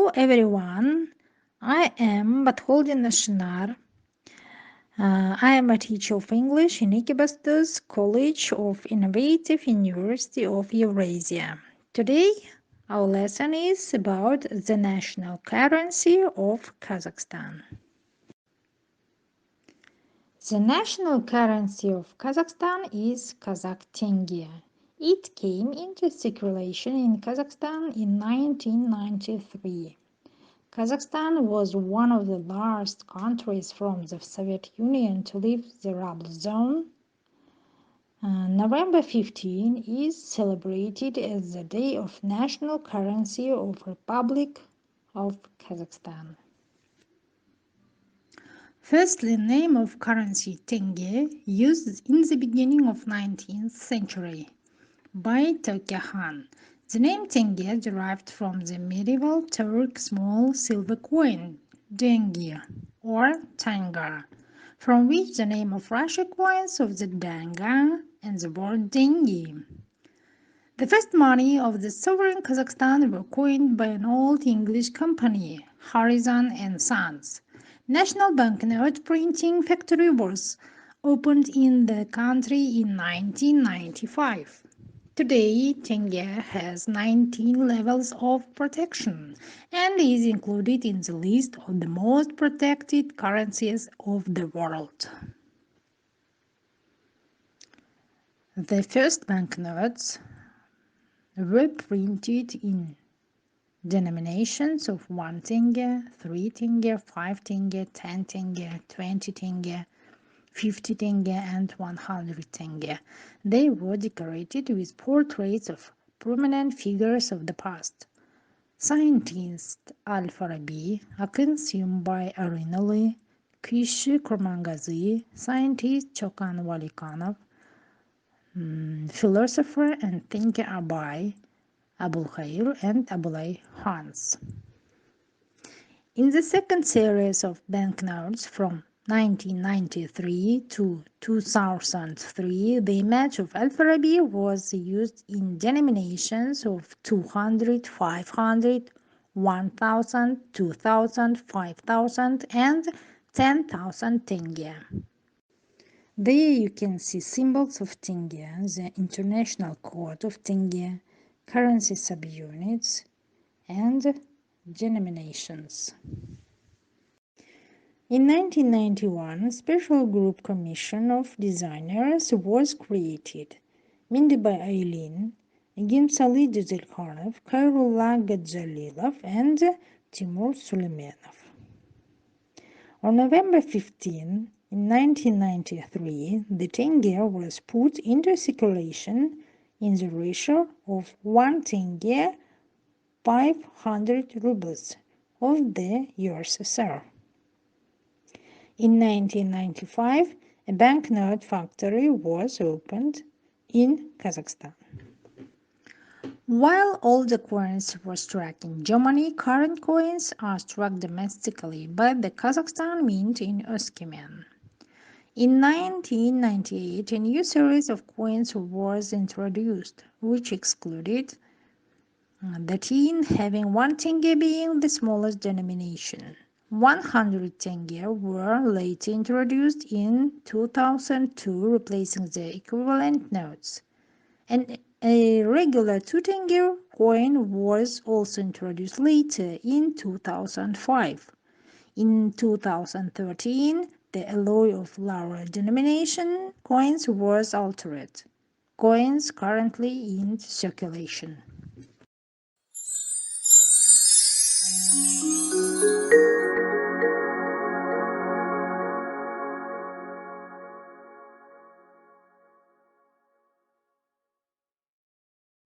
Hello everyone, I am Batholdin Shinar. I am a teacher of English in Ekibastos College of Innovative University of Eurasia. Today, our lesson is about the national currency of Kazakhstan. The national currency of Kazakhstan is Kazakh tenge. It came into circulation in Kazakhstan in 1993. Kazakhstan was one of the last countries from the Soviet Union to leave the ruble zone. November 15 is celebrated as the day of national currency of Republic of Kazakhstan. Firstly, name of currency tenge used in the beginning of 19th century by Turkey Han. The name tenge derived from the medieval Turk small silver coin, dengi, or tanga, from which the name of Russia coins of the danga and the word dengi. The first money of the sovereign Kazakhstan were coined by an old English company, Horizon and Sons. National banknote printing factory was opened in the country in 1995. Today, tenge has 19 levels of protection and is included in the list of the most protected currencies of the world. The first banknotes were printed in denominations of 1 tenge, 3 tenge, 5 tenge, 10 tenge, 20 tenge, 50 tenge and 100 tenge. They were decorated with portraits of prominent figures of the past. Scientist Al-Farabi, a consumed by Arinali, Kişi Kurmangazi, scientist Çokan Valikanov, philosopher and thinker Abay, Abulkhair and Abulay Hans. In the second series of banknotes from 1993 to 2003, the image of Al-Farabi was used in denominations of 200, 500, 1000, 2000, 5000 and 10,000 tenge. There you can see symbols of tenge, the international code of tenge, currency subunits, and denominations. In 1991, a special group commission of designers was created, minded by Aylin, Gimsali Dzilkhanov, Khairullah Gadjalilov, and Timur Suleymanov. On November 15, in 1993, the tenge was put into circulation in the ratio of 1 tenge 500 rubles of the USSR. In 1995, a banknote factory was opened in Kazakhstan. While all the coins were struck in Germany, current coins are struck domestically by the Kazakhstan Mint in Öskimen. In 1998, a new series of coins was introduced, which excluded the tin, having 1 tenge being the smallest denomination. 100 tenge were later introduced in 2002, replacing the equivalent notes. And a regular 2 tenge coin was also introduced later in 2005. In 2013, the alloy of lower denomination coins was altered. Coins currently in circulation.